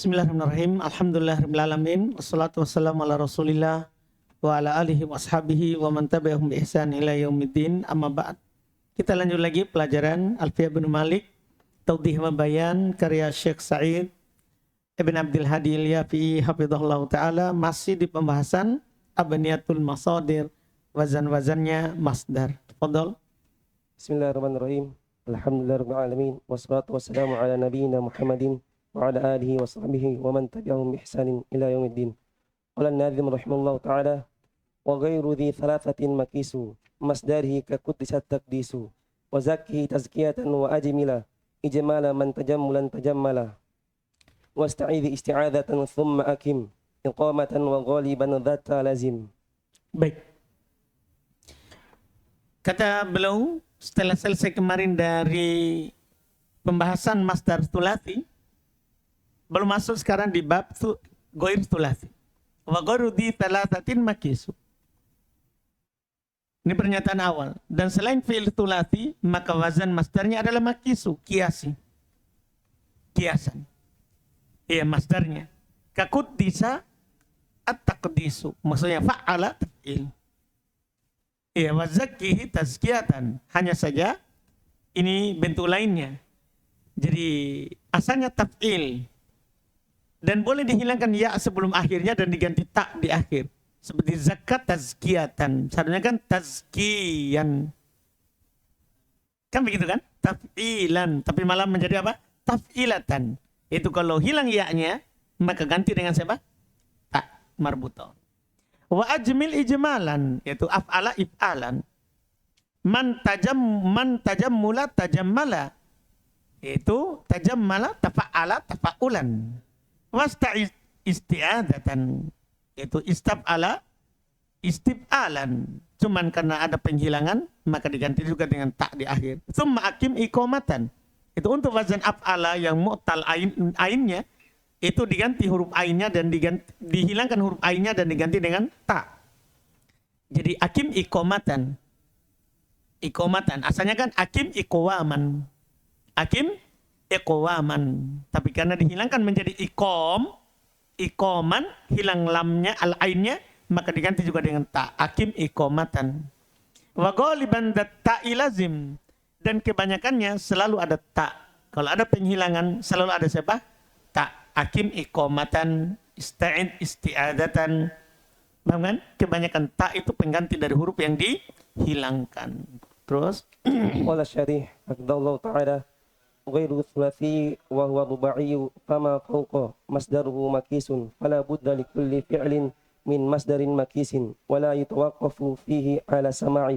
Bismillahirrahmanirrahim. Alhamdulillahirrahmanirrahim. Wassalatu wassalamu ala rasulillah wa ala alihi wa ashabihi wa man tabi'ahum bi ihsan ila yaumiddin. Amma ba'd. Kita lanjut lagi pelajaran Alfiyah bin Malik, Tawdih wa Bayan, karya Syekh Sa'id Ibn Abdul Hadi Al-Yafi'i hafizahullah ta'ala. Masih di pembahasan abniyatul masadir, wazan-wazannya masdar. Fadal. Bismillahirrahmanirrahim. Alhamdulillahirabbil alamin wassalatu wassalamu ala nabiyyina Muhammadin wa ala alihi wa sahbihi wa man tabi'ahum bi ihsanin ila yaumiddin. Qala an-nadhim rahimahullahu ta'ala wa ghairu dhi thalathatin makisu masdarihi ka kuddisat taqdisu wa zakkihi tazkiyatan wa ajmila ijmala man tajammulan tajammala wasta'idhi isti'adatan thumma akim iqamatan wa ghaliban dhatta lazim. Baik. Kata beliau setelah selesai kemarin dari pembahasan masdar tsulats, belum masuk sekarang di bab ghair tsulats. Wa ghairu dhi thalathatin makisu. Ini pernyataan awal. Dan selain fi'il tsulats, maka wazan masdarnya adalah makisu, kiasi. Kiasan. Iya, masdarnya. Kakuddisa at-taqdisu. Maksudnya fa'ala taf'il. Iya, wa zakkihi tazkiyatan. Hanya saja ini bentuk lainnya. Jadi asalnya taf'il. Dan boleh dihilangkan ya sebelum akhirnya dan diganti ta di akhir. Seperti zakat tazkiyatan. Seharusnya kan tazkiyan. Kan begitu kan? Taf'ilan. Tapi malah menjadi apa? Taf'ilatan. Itu kalau hilang ya-nya, maka ganti dengan siapa? Ta marbuto. Wa ajmil ijmalan. Yaitu af'ala if'alan. Man tajammula tajammala. Itu tajammala tafa'ala tafa'ulan. Wasta'id isti'adatan, yaitu istab'ala istib'alan. Cuman karena ada penghilangan maka diganti juga dengan tak di akhir. Tsumma akim iqamatan, itu untuk wazan af'ala yang mu'tal ainnya, itu diganti huruf ainnya dan dihilangkan huruf ainnya dan diganti dengan tak. Jadi akim iqamatan. Iqamatan asalnya kan akim iqwaman. Akim iqwaman, tapi karena dihilangkan menjadi ikoman, hilang lamnya, al-ainnya, maka diganti juga dengan ta, akim iqamatan. Wa ghaliban ta'i lazim, dan kebanyakannya selalu ada ta. Kalau ada penghilangan selalu ada siapa? Ta, akim iqamatan, ista'id isti'adatan. Paham kan? Kebanyakan ta itu pengganti dari huruf yang dihilangkan. Terus Qala syarih hafizahullahu ta'ala غير الثلاثي وهو رباعي فما فوق مصدره مكيس فلا بد لكل فعل من مصدر مكيس ولا يتوقف فيه على سماع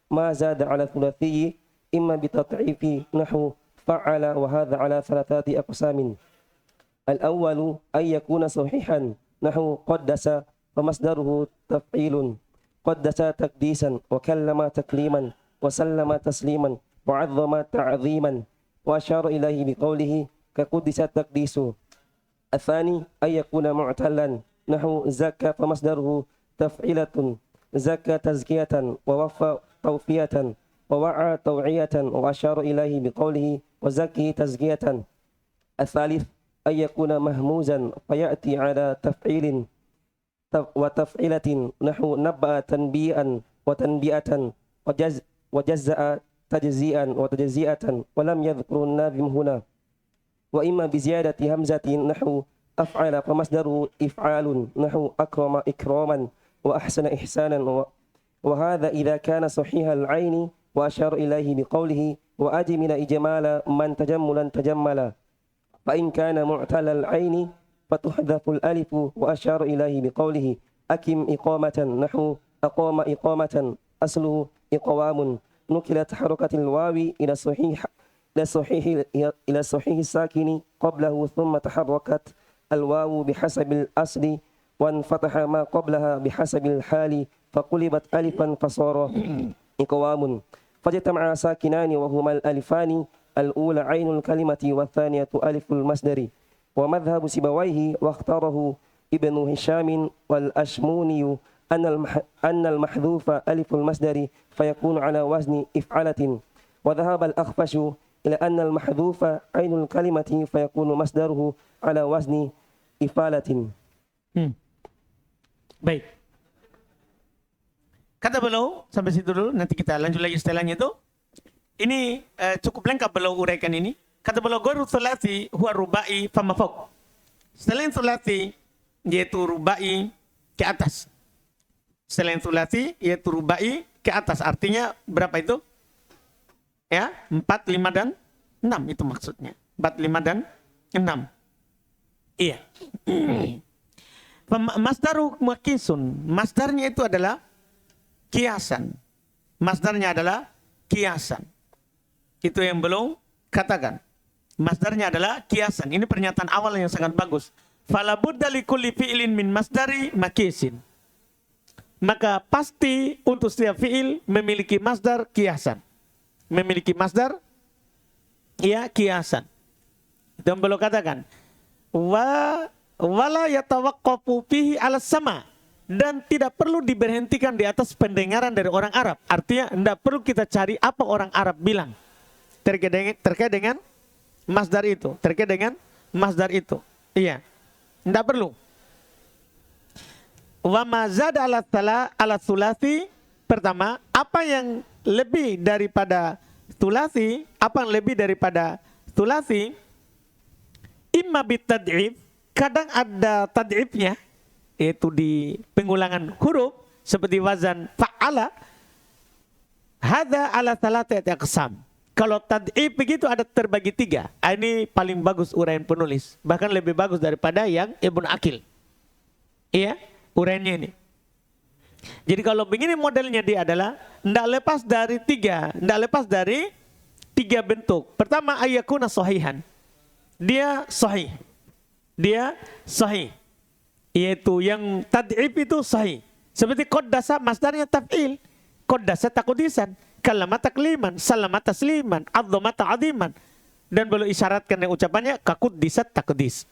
ما زاد على الثلاثي إما بتضعيف نحو فعل وهذا على ثلاثة أقسام. الأول أن يكون صحيحا نحو قدس فمصدره تفعيل قدس تقديسا وكلم تكليما وسلم تسليما وعظم تعظيما وأشار إليه بقوله كقدس التقديس. الثاني أن يكون معتلا نحو زكى فمصدره تفعيلة زكى تزكية ووفى توفية ووعى توعية وأشار إليه بقوله وزكي تزكية. الثالث أن يكون مهموزا فيأتي على تفعيل وتفعيلة نحو نبأ تنبيئا وتنبئة وجزأ تجزيئا وتجزيئة ولم يذكر الناظم هنا. وإما بزيادة همزة نحو أفعل فمصدره إفعال نحو أكرم إكراما وأحسن إحسانا وهذا إذا كان صحيح العين وأشار إليه بقوله وأجمل إجمال من تجملا تجملا. فإن كان معتل العين فتحذف الألف وأشار إليه بقوله أكم إقامة نحو أقام إقامة أصله إقوام نقلت حركة الواو إلى الصحيح الساكن قبله ثم تحركت الواو بحسب الأصل وانفتح ما قبلها بحسب الحال فقلبت ألفا فصار إقوام فاجتمع ساكنان وهما الألفان الأولى عين الكلمة والثانية ألف المصدر. ومذهب سيبويه واختاره ابن هشام والأشموني أن المحذوف ألف المصدر فيكون على وزن إفعلة. وذهب الأخفش إلى أن المحذوف عين الكلمة فيكون مصدره على وزن ifalatin. Baik. Kata beliau, sampai situ dulu, nanti kita lanjut lagi setelahnya itu. Ini cukup lengkap beliau uraikan ini. Kata beliau, ghairu thulathi huwa rubai fama fawq. Selain thulathi, yaitu rubai ke atas. Selain thulathi, yaitu rubai ke atas. Artinya berapa itu? Ya, 4, 5, dan 6 itu maksudnya. 4, 5, dan 6. Iya. Masdaru makisun. Masdarnya itu adalah kiasan. Masdarnya adalah kiasan. Itu yang belum katakan. Masdarnya adalah kiasan. Ini pernyataan awal yang sangat bagus. Fala budda likulli fi'lin min masdari makisin. Maka pasti untuk setiap fi'il memiliki masdar kiasan. Memiliki masdar ya kiasan. Itu yang belum katakan. Wala yatawaqqafu fihi 'ala sama. Dan tidak perlu diberhentikan di atas pendengaran dari orang Arab. Artinya tidak perlu kita cari apa orang Arab bilang terkait dengan masdar itu. Terkait dengan masdar itu. Iya. Tidak perlu. Wa ma zada ala thulathi. Pertama, apa yang lebih daripada thulathi, apa yang lebih daripada thulathi, imma bitad'if, kadang ada tad'ifnya, yaitu di pengulangan huruf seperti wazan fa'ala. Hadza ala thalathati aqsam. Kalau tad'if begitu ada terbagi 3. Ini paling bagus uraian penulis, bahkan lebih bagus daripada yang Ibnu Aqil. Iya, uraiannya ini. Jadi kalau begini modelnya dia adalah tidak lepas dari 3, tidak lepas dari 3 bentuk. Pertama, ayyakuna sahihan. Dia sahih. Dia sahih. Yaitu yang tad'if itu sahih. Seperti qaddasa masdarnya taf'il. Qaddasa takudisan. Kalama takliman. Salama tasliman. Adzama ta'adiman. Dan belum isyaratkan yang ucapannya kakuddisat takudis.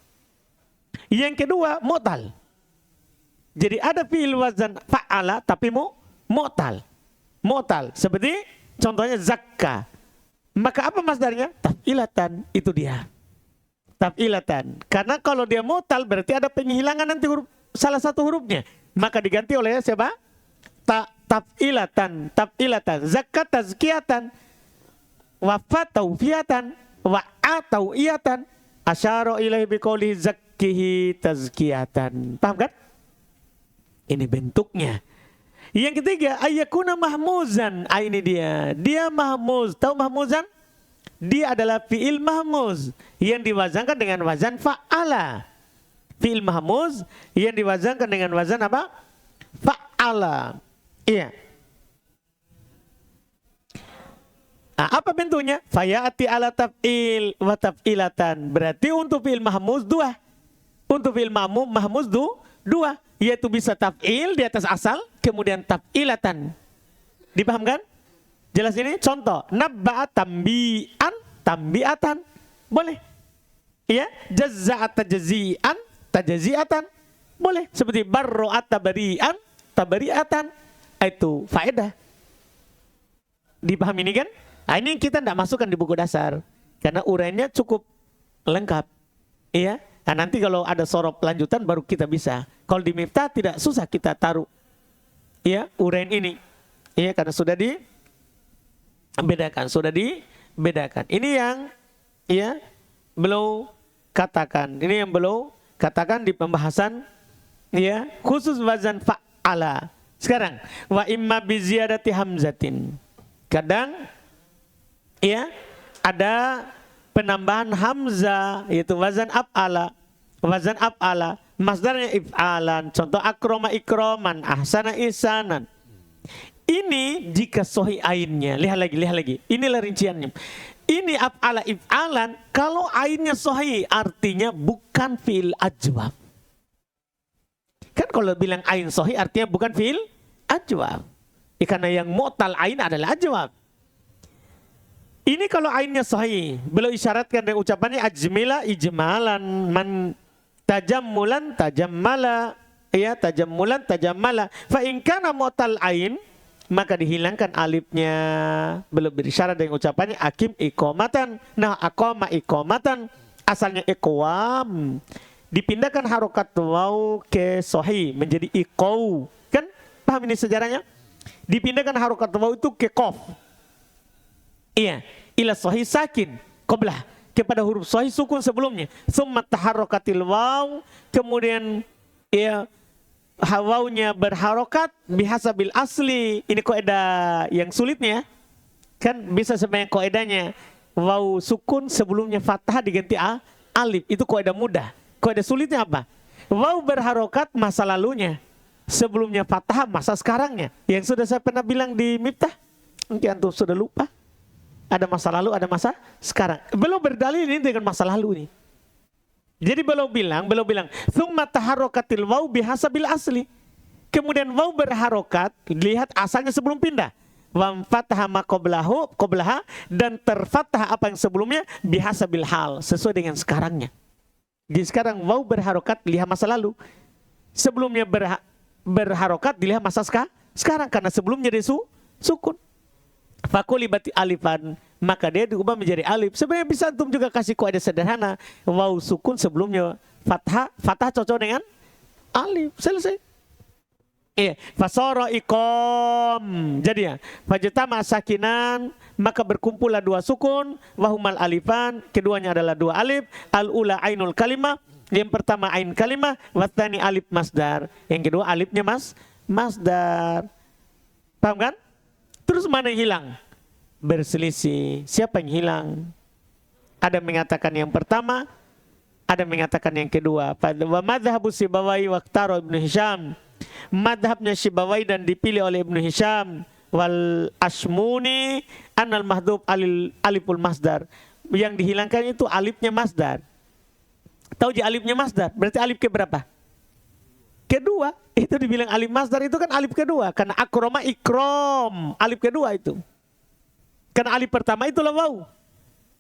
Yang kedua, mu'tal. Jadi ada fi'il wazan fa'ala tapi mu'tal. Mu'tal. Seperti contohnya zakka. Maka apa masdarnya? Taf'ilatan. Itu dia. Taf'ilatan. Karena kalau dia mu'tal berarti ada penghilangan nanti salah satu hurufnya. Maka diganti oleh siapa? Taf'ilatan. Taf'ilatan. Zakat tazkiyatan. Wafat taufiatan. Wa'atau iyatan. Asyara ilaihi biqaulihi zakkihi tazkiyatan. Paham kan? Ini bentuknya. Yang ketiga, ayyakuna mahmuzan. Ini dia. Dia mahmuz. Tahu mahmuzan? Dia adalah fi'il mahmuz yang diwazankan dengan wazan fa'ala. Fi'il mahmuz yang diwazankan dengan wazan apa? Fa'ala. Iya. Nah, apa bentuknya? Fayati ala taf'il wa taf'ilatan. Berarti untuk fi'il mahmuz 2. Untuk fi'il mahmuz 2. Yaitu bisa taf'il di atas asal, kemudian taf'ilatan. Dipahamkan? Jelas ini? Contoh, nabba'a tambi'an, tambi'atan. Boleh. Ya, jazza'at tajzi'an, tajzi'atan. Boleh. Seperti barro'at tabari'an, tabari'atan. Itu faedah. Dipahami ini kan? Nah, ini kita tidak masukkan di buku dasar. Karena uraiannya cukup lengkap. Iya. Nah, nanti kalau ada sorop lanjutan baru kita bisa. Kalau di Miftah tidak susah kita taruh ya uraian ini. Ya, karena sudah dibedakan, Ini yang ya beliau katakan. Ini yang beliau katakan di pembahasan ya khusus wazan fa'ala. Sekarang wa imma bi ziyadati hamzatin. Kadang ya ada penambahan hamzah yaitu wazan af'ala. Wazan af'ala, masdarnya if'alan. Contoh akroma ikroman, ahsana ihsanan. Ini jika sahih ainnya. Lihat lagi. Inilah rinciannya. Ini af'ala if'alan, kalau ainnya sahih artinya bukan fi'il ajwab. Kan kalau bilang ain sahih artinya bukan fi'il ajwab. Karena yang mu'tal ain adalah ajwab. Ini kalau ainnya sahih, beliau isyaratkan dengan ucapannya ajmila ijmalan man tajammulan tajammala, ya tajammulan tajammala. Fa in kana mu'tal ain, maka dihilangkan alifnya. Belum berisyarat dengan ucapannya akim iqamatan. Nah, aqama iqamatan asalnya iqwam. dipindahkan harokat waw ke sahih menjadi iqaw. Kan paham ini sejarahnya? Dipindahkan harokat waw itu ke qaf. Iya, ila sahih sakin qablah, kepada huruf sahih sukun sebelumnya. Tsumma taharrakatil waw, kemudian ya wawnya berharokat bihasabil asli. Ini kaidah yang sulitnya. Kan bisa sebanyak kaidahnya waw sukun sebelumnya fathah diganti alif. Itu kaidah mudah. Kaidah sulitnya apa? Waw berharokat masa lalunya, sebelumnya fathah masa sekarangnya. Yang sudah saya pernah bilang di Miftah. Mungkin antum sudah lupa. Ada masa lalu, ada masa sekarang. Beliau berdalil ini dengan masa lalu nih. Jadi beliau bilang, "Tsumma taharrakatil waw bihasabil asli." Kemudian waw berharokat, lihat asalnya sebelum pindah. Wa fataha ma qablaha, dan terfathah apa yang sebelumnya bihasabil hal, sesuai dengan sekarangnya. Jadi sekarang waw berharokat lihat masa lalu. Sebelumnya berharokat dilihat masa sekarang karena sebelumnya dia sukun. Fakulibati alifan, maka dia diubah menjadi alif. Sebenarnya bisa antum juga kasih kaidah sederhana. Waw sukun sebelumnya fathah cocok dengan alif. Selesai. Iya, fasara iqam. Jadi ya, fajtama sakinan, maka berkumpullah dua sukun, wahumal alifan, keduanya adalah dua alif, al-ula ainul kalimah, yang pertama ain kalimah, watsani alif masdar, yang kedua alifnya masdar. Paham kan? Terus mana yang hilang? Berselisih. Siapa yang hilang? Ada mengatakan yang pertama, ada mengatakan yang kedua. Wa madhhabu Sibawai waqtaro Ibnu Hisham. Madhabnya Sibawai dan dipilih oleh Ibnu Hisham wal Ashmuni anal mahdhub aliful masdar. Yang dihilangkan itu alifnya masdar. Tahu je alifnya masdar? Berarti alif ke berapa? Kedua. Itu dibilang alif masdar itu kan alif kedua. Karena akroma ikrom. Alif kedua itu. Karena alif pertama itulah waw.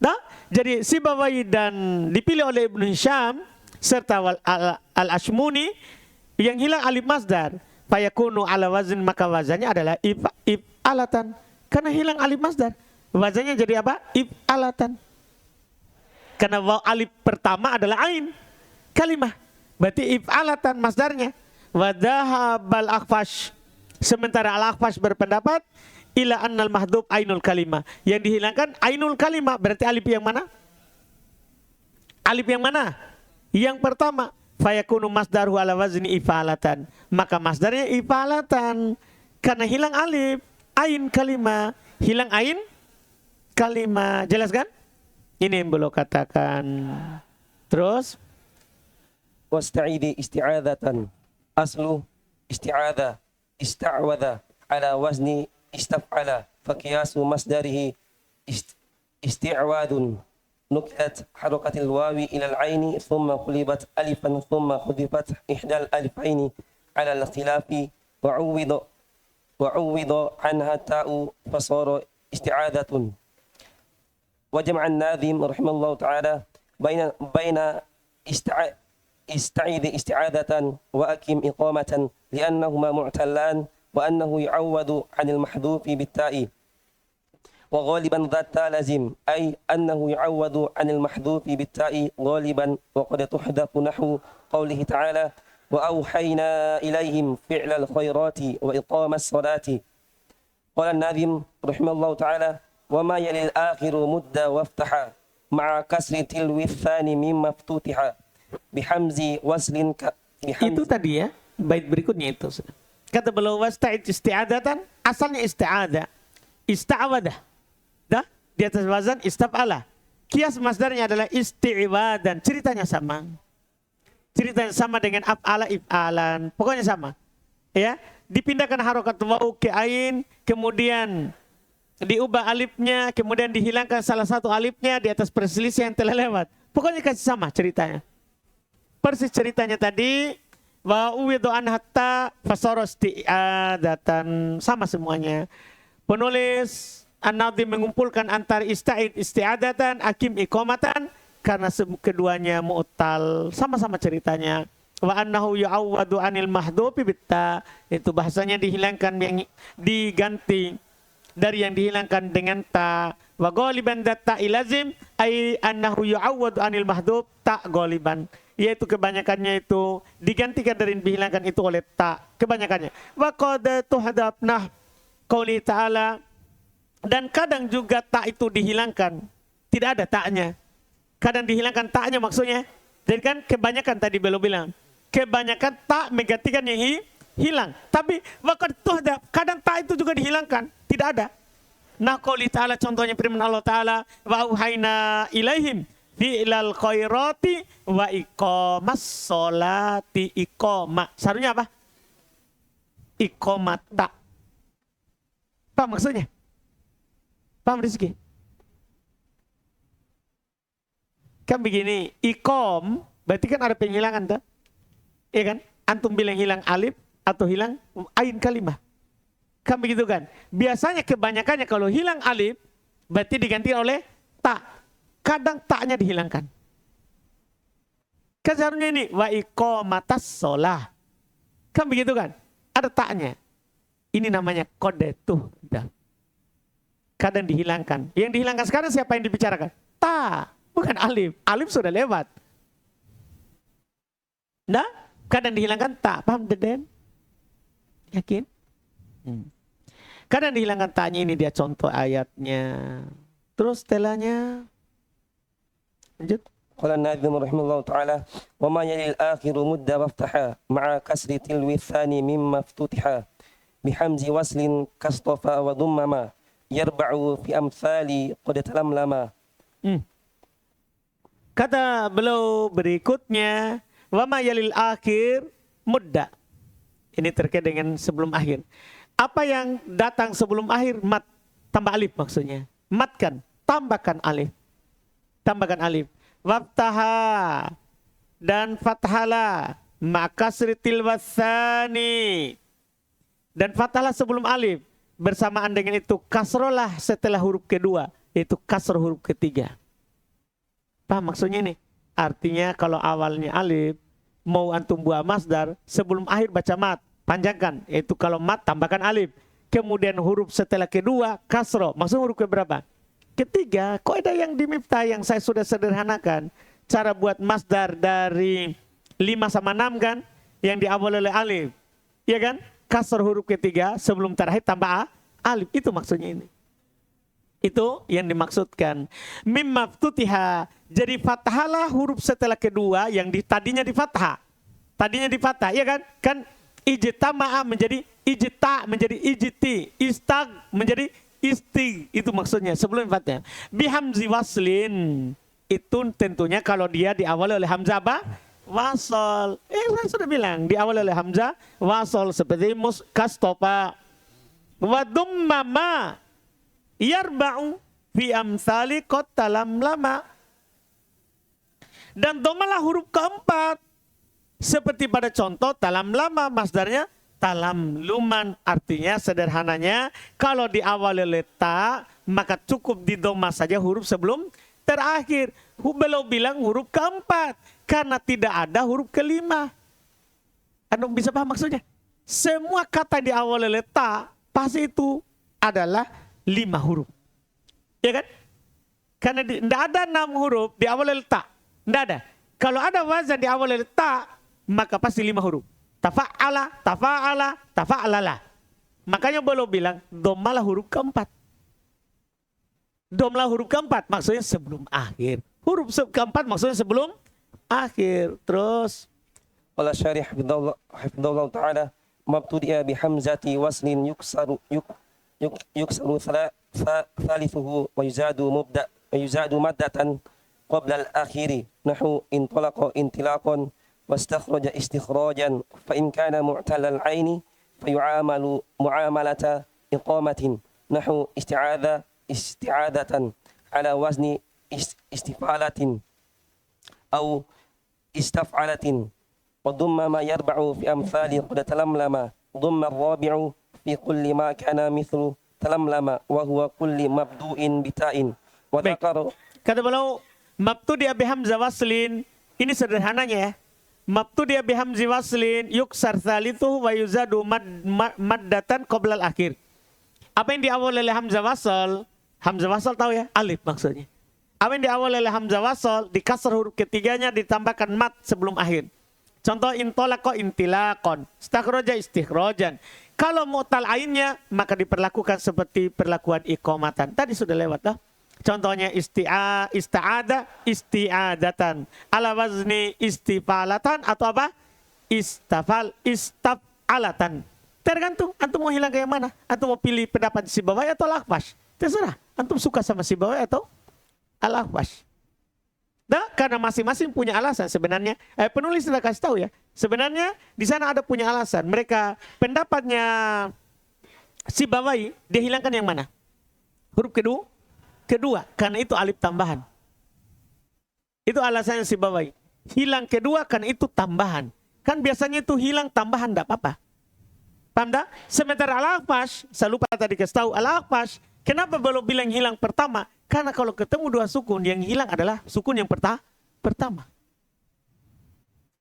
Nah, jadi Sibawai dan dipilih oleh Ibnu Hisham serta al-Ashmuni, yang hilang alif masdar. Fayakunu ala wazn, maka wazannya adalah if'alatan. Karena hilang alif masdar. Wazannya jadi apa? If'alatan. Karena waw alif pertama adalah ain kalimah. Berarti if'alatan masdarnya. Wadhahabal akhfash. Sementara al-akhfash berpendapat ila annal mahdhub ainul kalimah. Yang dihilangkan ainul kalimah. Berarti alif yang mana? Alif yang mana? Yang pertama. Fayakunu masdaruhu ala wazni ifalatan. Maka masdarnya ifalatan. Karena hilang alif. Ain kalimah. Hilang ain kalimah. Jelas kan? Ini yang belum katakan. Terus. Wasta'idi isti'adatan. Aslu isti'adha. Ista'wadha. Ala wazni istaf'ala. Faqiyasu masdarihi isti'wadun. نكتت حركة الواو إلى العين ثم قلبت ألفا ثم حذفت إحدى الألفين على الاختلاف وعوض عنها التاء فصار استعاذة. وجمع الناظم رحمه الله تعالى بين استعيذ استعاذة وأكم إقامة لأنهما معتلان وأنه يعوض عن المحذوف بالتاء. وغالبا ذات لازم أي أنه يعوض عن المحذوف بالتاء غالبا وقد تحذف نحو قوله تعالى وأوحينا إليهم فعل الخيرات وإقام الصلاة. قال الناظم رحمه الله تعالى وما يلي الآخر مد وافتح مع كسر تلو الثاني مما افتتح بحمز وصل Itu tadi ya, bait berikutnya itu. Kata beliau wasta'id isti'adatan, asalnya isti'adah, ista'awadah. Dah, di atas wazan istaf'ala. Kias masdarnya adalah isti'wadan. Ceritanya sama. Ceritanya sama dengan af'ala if'alan. Pokoknya sama. Ya, dipindahkan harokat waw ke ain, kemudian diubah alifnya, kemudian dihilangkan salah satu alifnya di atas perselisihan yang telah lewat. Pokoknya kasih sama ceritanya. Persis ceritanya tadi, wa uwidu an hatta fasara isti'adatan. Sama semuanya. Penulis An-Nadhim mengumpulkan antara ista'id isti'adatan, akim iqamatan, karena keduanya mu'tal, sama-sama ceritanya. Wa annahu yu'awwadu anil mahdhufi bitta, itu bahasanya dihilangkan yang diganti dari yang dihilangkan dengan ta. Wa ghaliban datta ilazim ay annahu yu'awwadu anil mahdhuf ta ghaliban. yaitu kebanyakannya itu digantikan dari dihilangkan itu oleh ta, kebanyakannya. Wa qad tuhdabna qauli ta'ala, dan kadang juga ta itu dihilangkan, tidak ada taknya. Kadang dihilangkan taknya maksudnya. Jadi kan kebanyakan tadi belum bilang, kebanyakan tak menggantikan yang hilang. Tapi waktu itu kadang tak itu juga dihilangkan, tidak ada. Nah qauli ta'ala, contohnya firman Allah Ta'ala, wa auhayna ilaihim fi'lal khairati wa iqamas sholati. Iqama, seharusnya apa? Iqamata. Paham maksudnya? Paham Rizki? Kan begini, ikom berarti kan ada penghilangan tak? Iya kan? Antum bilang hilang alif atau hilang ain kalimah. Kan begitu kan? Biasanya kebanyakannya kalau hilang alif berarti diganti oleh ta. Kadang taknya dihilangkan. Kan seharusnya ini wa iqamatas shalah. Kan begitu kan? Ada taknya. Ini namanya kode tuh. Kadang dihilangkan. Yang dihilangkan sekarang siapa yang dibicarakan? Ta. Bukan alif. Alif sudah lewat. Nah, kadang dihilangkan tak. Paham Deden? Yakin? Kadang dihilangkan taknya, ini dia contoh ayatnya. Terus setelahnya lanjut. Qala an-nadhim rahimahullah ta'ala, wa ma yalil akhiru mudda waftaha ma'a kasri tilwi thani mimma ftutiha bihamzi waslin kastofa wa dummama yarba'u fi amthali qad talamlama. Kata beliau berikutnya, wa ma yalil akhir mudda. Ini terkait dengan sebelum akhir. Apa yang datang sebelum akhir? Mat, tambah alif maksudnya. Matkan, tambahkan alif. Tambahkan alif. Waftaha, dan fathala, makasritil wasani. Dan fathalah sebelum alif. Bersamaan dengan itu kasrolah setelah huruf kedua. Yaitu kasroh huruf ketiga. Paham maksudnya ini? Artinya kalau awalnya alif, mau antum buat masdar, sebelum akhir baca mat, panjangkan. Yaitu kalau mat, tambahkan alif. Kemudian huruf setelah kedua, kasroh. Maksudnya huruf keberapa? Ketiga. Kaidah yang di Miftah yang saya sudah sederhanakan. Cara buat masdar dari 5 sama 6 kan? Yang diawali oleh alif. Iya kan? Kasroh huruf ketiga, sebelum terakhir tambah alif. Itu maksudnya ini. Itu yang dimaksudkan. Mim maftutiha. Jadi fathalah huruf setelah kedua yang tadinya di fathah. Tadinya di fathah, ya kan? Kan ijtama'a menjadi ijta, menjadi ijti. Istag menjadi isti. Itu maksudnya sebelum fathah. Bihamzi waslin. Itu tentunya kalau dia diawali oleh hamzah apa? Wasol. Saya sudah bilang diawali oleh hamzah wasol seperti kastopa. Wa dummama yarba'u fi amsali qad talamlama. Dan domalah huruf keempat. Seperti pada contoh talamlama, masdarnya talamluman. Artinya sederhananya kalau diawali oleh ta, maka cukup di doma saja huruf sebelum terakhir. Beliau bilang huruf keempat karena tidak ada huruf kelima. Anda bisa paham maksudnya? Semua kata diawali oleh ta pasti itu adalah 5 huruf. Ya kan? Karena tidak ada 6 huruf diawali oleh ta. Tidak ada. Kalau ada wazan diawali oleh ta, maka pasti 5 huruf. Tafa'ala, tafa'ala, tafa'alala. Makanya beliau bilang domalah huruf keempat. Domalah huruf keempat maksudnya sebelum akhir. Huruf keempat maksudnya sebelum akhir. Terus Qala syarih hafidhahullah ta'ala, mabtudi'a bihamzati waslin yuksaru thalithuhu wa yuzadu maddatan qabla al-akhiri nahu intalaqa intilaqan wastakhraja istikhrajan fa in kana mu'talal aini fayu'amalu mu'amalata iqamatin nahu isti'adatan ala wazni istifalatin aw istaf'alatin wa dumma ma yarba'u fi amthali qad talamlama dumma ar-rabi'u fi kulli ma kana mithlu talamlama wa huwa kulli mabdu'in bita'in wa dhakaru. Kata beliau mabtudi'a bihamzah waslin, ini sederhananya ya. Mabtudi'a bihamzah waslin yuksar thalithuhu wa yuzadu maddatan qabla al-akhir. Apa yang diawali oleh hamzah wasal? Hamzah wasal tahu ya? Alif maksudnya. Apa yang diawali oleh hamzah wasol, di kasr huruf ketiganya ditambahkan mat sebelum akhir. Contoh intolako intilakon, istakhroja istikhrojan. Kalau mu'tal ainnya maka diperlakukan seperti perlakuan iqamatan. Tadi sudah lewat dah. Contohnya ista'ada isti'adatan. Ala wazni istifalatan atau apa? Istafalatan. Tergantung antum mau hilang ke yang mana. Antum mau pilih pendapat Sibawai atau Al-Akhfash. Terserah. Antum suka sama Sibawai atau Al-Akhfash. Nah, karena masing-masing punya alasan sebenarnya. Penulis sudah kasih tahu ya. Sebenarnya di sana ada punya alasan. Mereka pendapatnya Sibawai dia hilangkan yang mana? Huruf kedua. Karena itu alif tambahan. Itu alasannya Sibawai. Hilang kedua karena itu tambahan. Kan biasanya itu hilang tambahan tidak apa-apa. Paham tak? Sementara Al-Akhfash, saya lupa tadi kasih tahu Al-Akhfash, kenapa belum bilang hilang pertama? Karena kalau ketemu dua sukun, yang hilang adalah sukun yang pertama.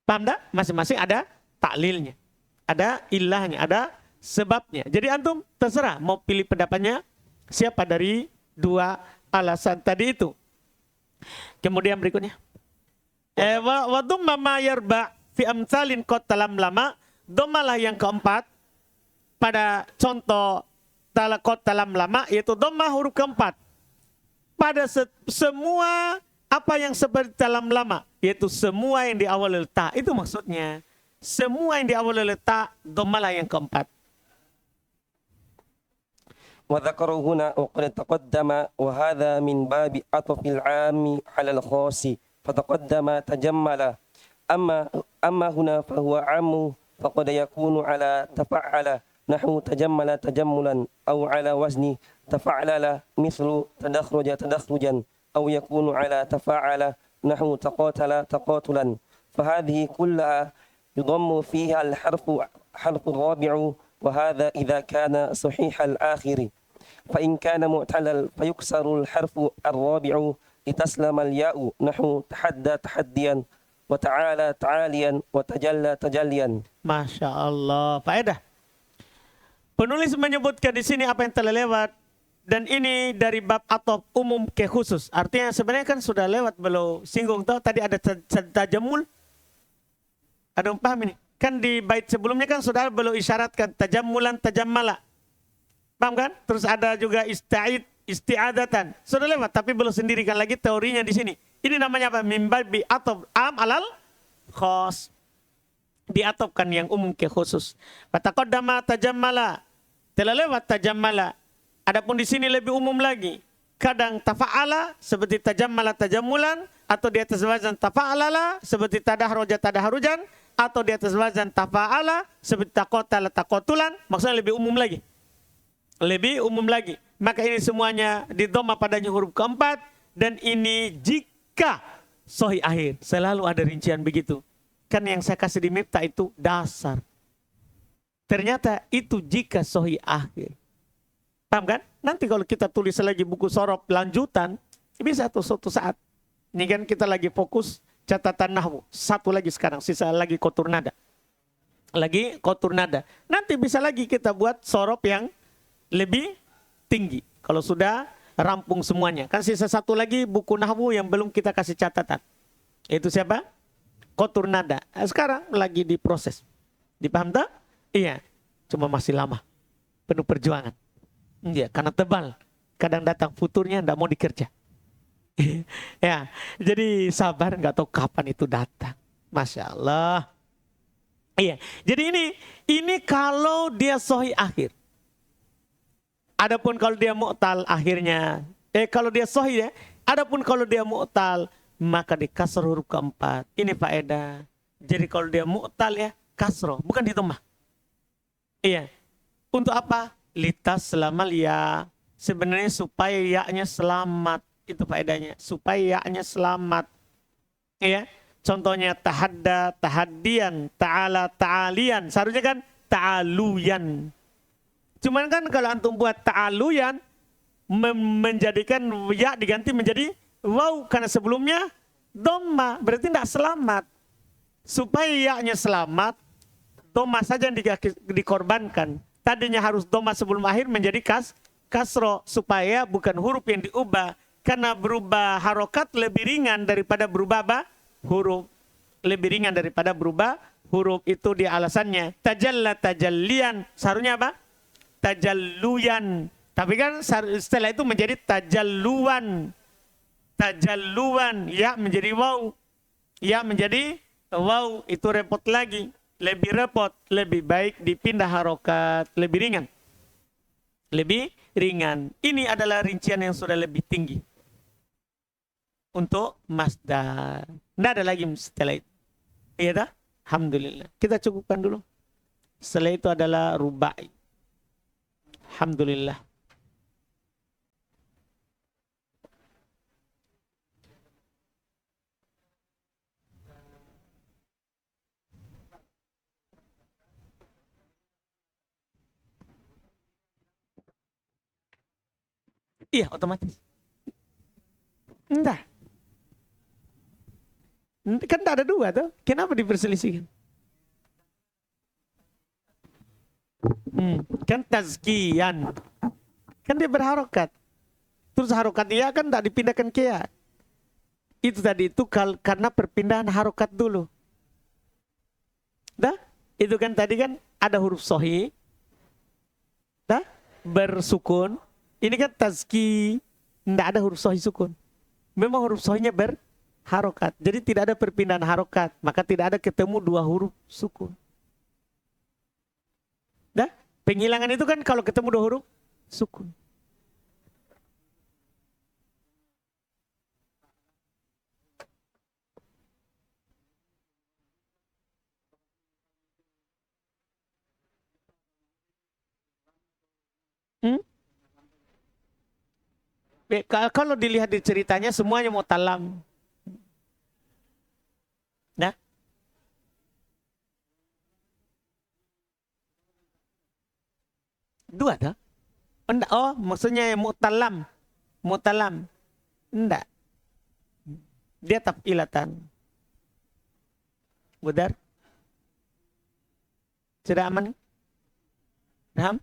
Paham tak? Masing-masing ada taklilnya, ada ilahnya, ada sebabnya. Jadi antum terserah mau pilih pendapatnya siapa dari dua alasan tadi itu. Kemudian berikutnya. Wa dhamma ma yarba fi amsalin qad talam lama. Dhammalah yang keempat pada contoh talakot talam lama, yaitu dhammah huruf keempat. Pada semua apa yang seperti talam lama, yaitu semua yang diawali oleh ta. Itu maksudnya. Semua yang diawali oleh ta, dhammalah yang keempat. وذكروا هنا وقد تقدم وهذا من باب عطف العام على الخاص فتقدم تجمل أما هنا فهو عام فقد يكون على تفعل نحو تجمل تجملا أو على وزن تفعلل مثل تدخرج تدخرجا أو يكون على تفاعل نحو تقاتل تقاتلا فهذه كلها يضم فيها حرف الرابع وهذا إذا كان صحيح الآخر فإن كان معتلل فيكسر الحرف الرابع لتسلم الياء نحو تحدى تحديا وتعالى تعاليا وتجلى تجليا. Masya Allah. Faedah. Penulis menyebutkan di sini apa yang telah lewat dan ini dari bab atop umum ke khusus. Artinya sebenarnya kan sudah lewat belum singgung tahu tadi ada tajamul. Ada yang paham ini? Kan di bait sebelumnya kan sudah belum isyaratkan tajamulan tajammala. Paham kan? Terus ada juga isti'adatan. Sudah lewat tapi belum sendirikan lagi teorinya di sini. Ini namanya apa? Mimbar bi atop am alal khos. Diatopkan yang umum ke khusus. Fataqaddama tajammala. Telah lewat tajammala. Adapun di sini lebih umum lagi. Kadang tafa'ala seperti tajammala tajammulan atau di atas wazan tafa'alala seperti tadahroja tadaharujan atau di atas wazan tafa'ala seperti taqatala taqatulan. Maksudnya lebih umum lagi. Lebih umum lagi. Maka ini semuanya didhamma padanya huruf keempat dan ini jika sahih akhir. Selalu ada rincian begitu. Kan yang saya kasih di Miftah itu dasar. Ternyata itu jika sahih akhir. Paham kan? Nanti kalau kita tulis lagi buku sorop lanjutan, bisa tuh suatu saat. Ini kan kita lagi fokus catatan nahwu. Satu lagi sekarang, sisa lagi kotur nada. Lagi kotur nada. Nanti bisa lagi kita buat sorop yang lebih tinggi. Kalau sudah rampung semuanya. Kan sisa satu lagi buku nahwu yang belum kita kasih catatan. Itu siapa? Kotur nada. Sekarang lagi diproses. Dipaham tak? Iya. Cuma masih lama. Penuh perjuangan. Iya, karena tebal. Kadang datang futurnya tidak mau dikerja. Ya, jadi sabar, nggak tahu kapan itu datang. Masya Allah. Iya, jadi ini kalau dia sahih akhir. Adapun kalau dia mu'tal akhirnya, kalau dia sahih ya. Adapun kalau dia mu'tal, maka di kasroh huruf keempat. Ini faedah. Jadi kalau dia mu'tal ya, kasroh, bukan di dhammah. Iya. Untuk apa? Litas selamal ya. Sebenarnya supaya ya-nya selamat. Itu faedahnya. Supaya ya-nya selamat. Iya. Contohnya tahadda, tahaddian, ta'ala, ta'alian. Seharusnya kan ta'aluyan. Cuman kan kalau antum buat ta'aluyan, menjadikan ya diganti menjadi waw. Karena sebelumnya dhamma. Berarti tidak selamat. Supaya ya-nya selamat, dhamma saja yang dikorbankan. Tadinya harus dhamma sebelum akhir menjadi kasro. Supaya bukan huruf yang diubah Karena berubah harokat lebih ringan daripada berubah apa? Huruf. Lebih ringan daripada berubah huruf. Itu dia alasannya. Tajalla tajallian. Seharusnya apa? Tajalluyan. Tapi kan setelah itu menjadi tajalluan. Tajalluan. Ya menjadi waw. Ya menjadi waw. Itu repot lagi. Lebih repot. Lebih baik dipindah harokat. Lebih ringan. Lebih ringan. Ini adalah rincian yang sudah lebih tinggi. Untuk masdar. Tidak ada lagi setelah itu. Iya dah? Alhamdulillah. Kita cukupkan dulu. Setelah itu adalah rubai. Alhamdulillah. Iya, otomatis. Entah. Kan tak ada dua tuh. Kenapa diperselisihkan? Kan tazkiyan. Kan dia berharokat. Terus harokat dia kan tak dipindahkan ke ya. Itu tadi itu karena perpindahan harokat dulu. Dah? Itu kan tadi kan ada huruf sohi. Dah? Bersukun. Ini kan tazki. Tidak ada huruf sohi sukun. Memang huruf sohinya berharokat. Jadi tidak ada perpindahan harokat. Maka tidak ada ketemu dua huruf sukun. Dah? Penghilangan itu kan kalau ketemu dua huruf sukun. Kalau dilihat di ceritanya semuanya mau talam. Nah. Dua dah. Enggak. Oh, maksudnya mu'talam. Mu'talam. Enggak. Dia taf'ilatan. Budar? Sudah aman? Paham?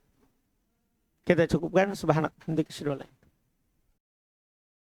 Kita cukupkan. Subhanallah.